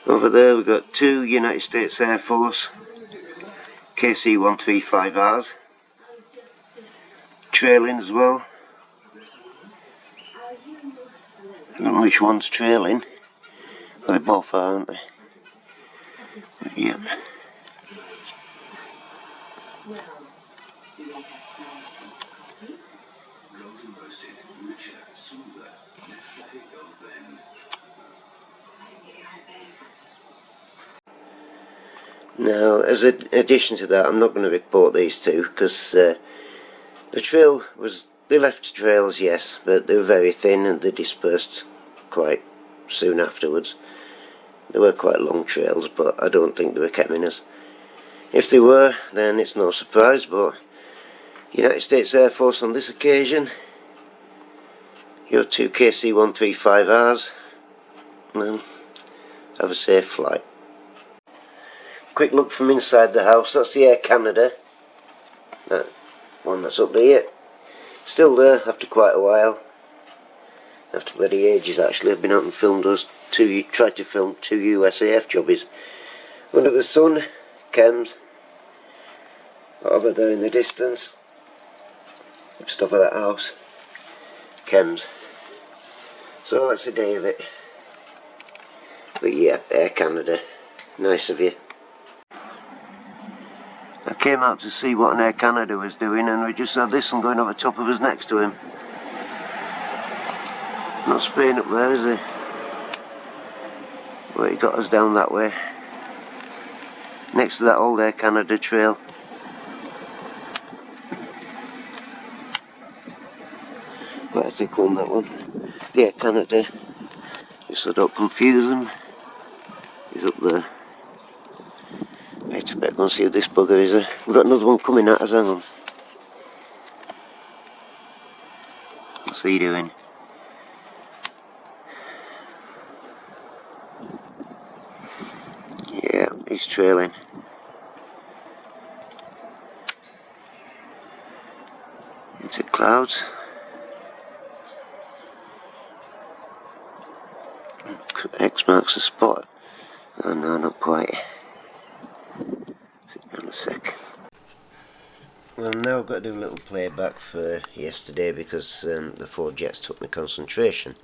Over there we've got two United States Air Force KC-135Rs trailing as well. I don't know which one's trailing, but they both are, aren't they? But yeah. Now, as an addition to that, I'm not going to report these two because the trail was, they left trails, yes, but they were very thin and they dispersed quite soon afterwards. They were quite long trails, but I don't think they were caminers. If they were, then it's no surprise, but United States Air Force on this occasion, your two KC-135Rs, well, have a safe flight. Quick look from inside the house. That's the Air Canada, that one that's up there, still there after quite a while, after bloody ages actually. I've been out and filmed those two, tried to film two USAF jobbies. Under the sun, chems, over there in the distance, stuff of that house, chems. So that's the day of it. But yeah, Air Canada, nice of you. I came out to see what an Air Canada was doing, and we just had this one going over the top of us next to him. Not spraying up there, is he? But he got us down that way, next to that old Air Canada trail. Quite a thick one, that one. The Air Canada, just so I don't confuse them. He's up there. Wait a bit, go and see who this bugger is. We've got another one coming at us, hang on. What's he doing? Yeah, he's trailing. Into clouds. X marks the spot. Oh no, not quite. Sit down a sec. Well, now I've got to do a little playback for yesterday because the four jets took my concentration.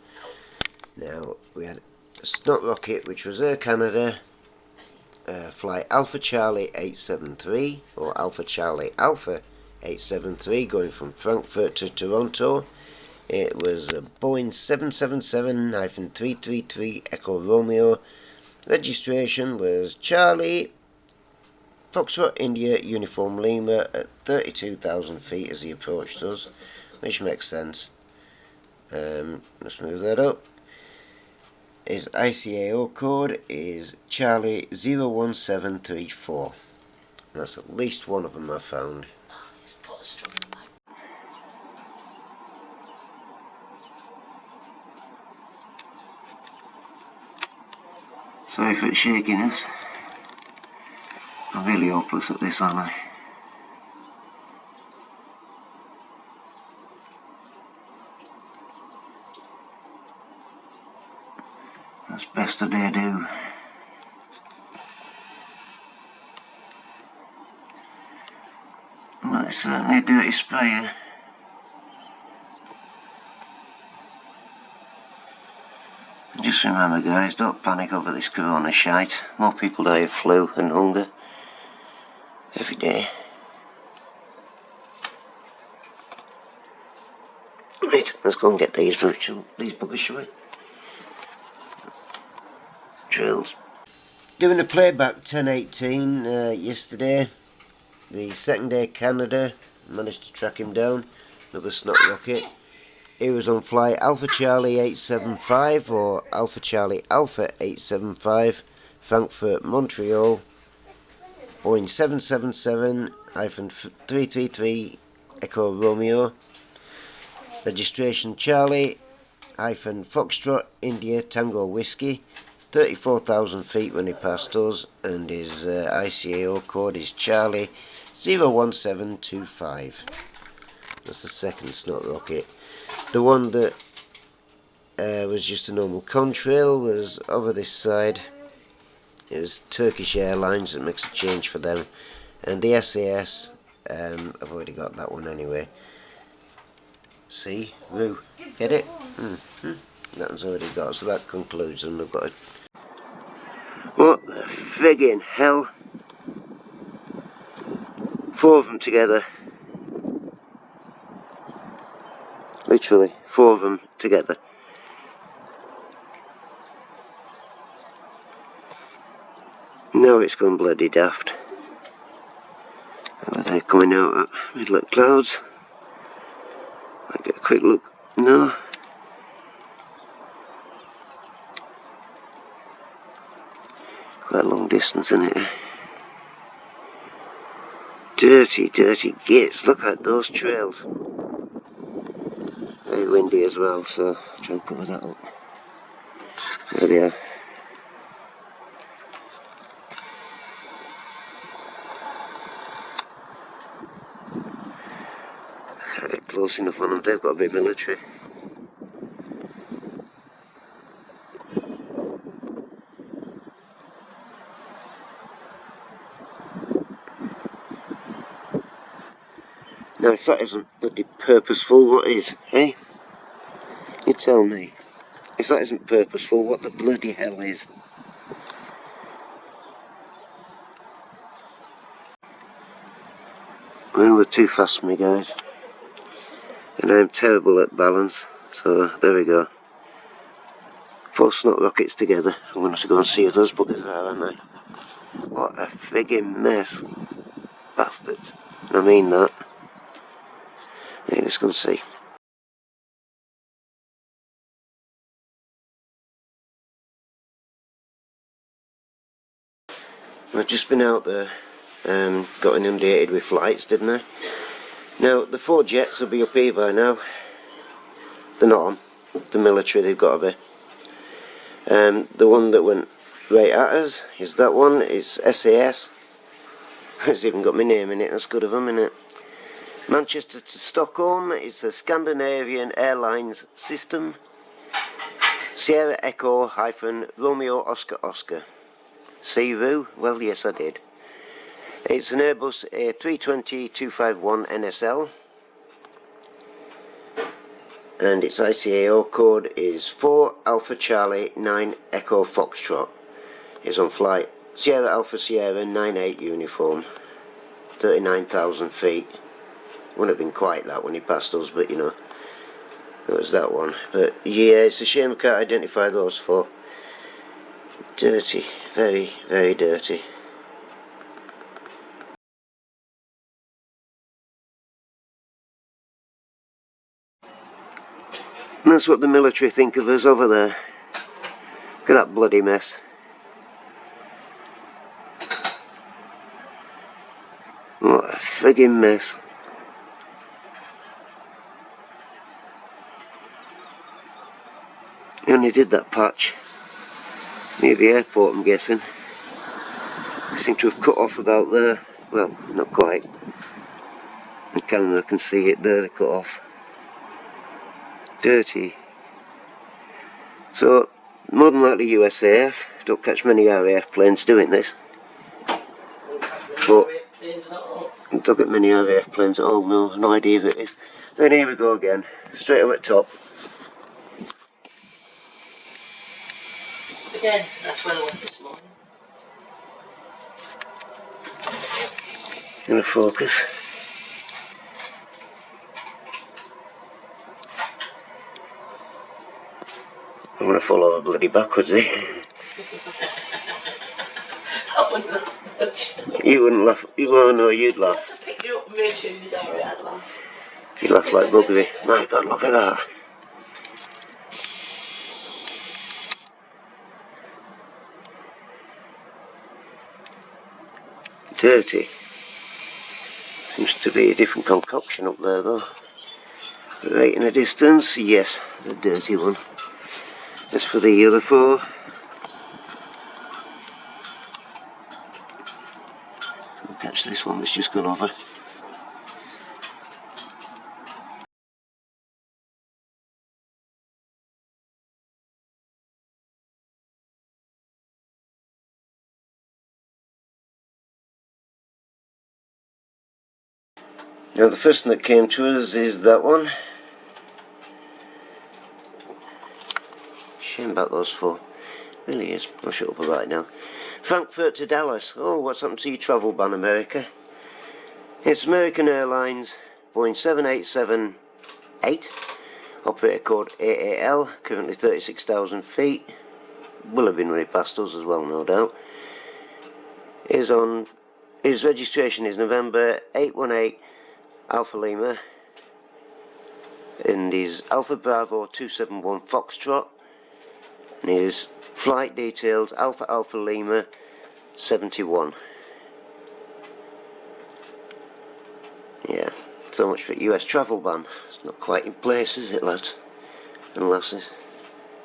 Now, we had a Snot Rocket, which was Air Canada, flight Alpha Charlie 873, or Alpha Charlie Alpha 873, going from Frankfurt to Toronto. It was a Boeing 777-333 Echo Romeo. Registration was Charlie Foxtrot India Uniform Lima at 32,000 feet as he approached us, which makes sense. Let's move that up. His ICAO code is Charlie 01734. That's at least one of them I found. Sorry for its shakiness. I'm really hopeless at this, aren't I? That's best I dare do. Well, it's certainly a dirty sprayer. Just remember, guys, don't panic over this corona shite. More people die of flu and hunger every day. Right, let's go and get these buggers, shall we? Drills. Doing a playback 10:18 yesterday. The second Air Canada, managed to track him down. Another Snot Rocket. He was on flight Alpha Charlie 875 or Alpha Charlie Alpha 875, Frankfurt, Montreal, Boeing 777-333 Echo Romeo. Registration Charlie Foxtrot India Tango Whiskey, 34,000 feet when he passed us, and his ICAO code is Charlie 01725. That's the second Snot Rocket. The one that was just a normal contrail was over this side, It was Turkish Airlines that makes a change for them, and the SAS, I've already got that one anyway. C-ROO, get it? That one's already got, so that concludes them. We've got a... What the friggin' hell? 4 of them together. Literally, 4 of them together. Now it's gone bloody daft. They're coming out at middle of clouds. I'll get a quick look. No. Quite a long distance, isn't it? Dirty, dirty gates. Look at those trails. Very windy as well, so I'll try and cover that up. There they are. Can't get close enough on them. They've got to be military. Now, if that isn't bloody purposeful, what is, eh? You tell me. If that isn't purposeful, what the bloody hell is? Well, they're too fast for me, guys. And I'm terrible at balance, so there we go. 4 Snot Rockets together. I'm going to have to go and see what those buggers are, aren't I? What a friggin' mess. Bastards. I mean that. Yeah, let's go and see. I've just been out there, got inundated with flights, didn't I? Now, the 4 jets will be up here by now. They're not on. The military, they've got to be. The one that went right at us is that one. It's SAS. It's even got my name in it. That's good of them, isn't it? Manchester to Stockholm is the Scandinavian Airlines System. Sierra Echo - Romeo Oscar Oscar. C-FIUL? Well, yes, I did. It's an Airbus A320-251NSL. And its ICAO code is 4 Alpha Charlie 9 Echo Foxtrot. It's on flight Sierra Alpha Sierra 98 uniform. 39,000 feet. Wouldn't have been quite that when he passed us, but you know, it was that one. But yeah, it's a shame I can't identify those 4. Dirty, very, very dirty. And that's what the military think of us over there. Look at that bloody mess. What a friggin' mess. They only did that patch near the airport, I'm guessing. They seem to have cut off about there. Well, not quite. The camera can see it there, they cut off. Dirty. So, more than likely USAF. Don't catch many RAF planes doing this. But don't get many RAF planes at all, no idea if it is. Then here we go again, straight up at top. Again, that's where they went this morning. Gonna focus. I'm gonna fall over bloody backwards, eh? I wouldn't laugh much. You wouldn't laugh. You won't know you'd laugh. That's a picture up me shoes, I'd laugh. You laugh like buggery. My God, look at that. Dirty. Seems to be a different concoction up there though. Right in the distance, yes, the dirty one. As for the other 4, I'll catch this one that's just gone over. Now the first thing that came to us is that one. Shame about those four. Really is. I'll shut up about it now. Frankfurt to Dallas. Oh, what's happened to your travel ban, America? It's American Airlines, Boeing 787-8, operator code AAL, currently 36,000 feet. Will have been running past us as well, no doubt. His registration is November 818 Alpha Lima, and his Alpha Bravo 271 Foxtrot, and his flight details Alpha Alpha Lima 71. Yeah, so much for US travel ban. It's not quite in place, is it, lads and lasses?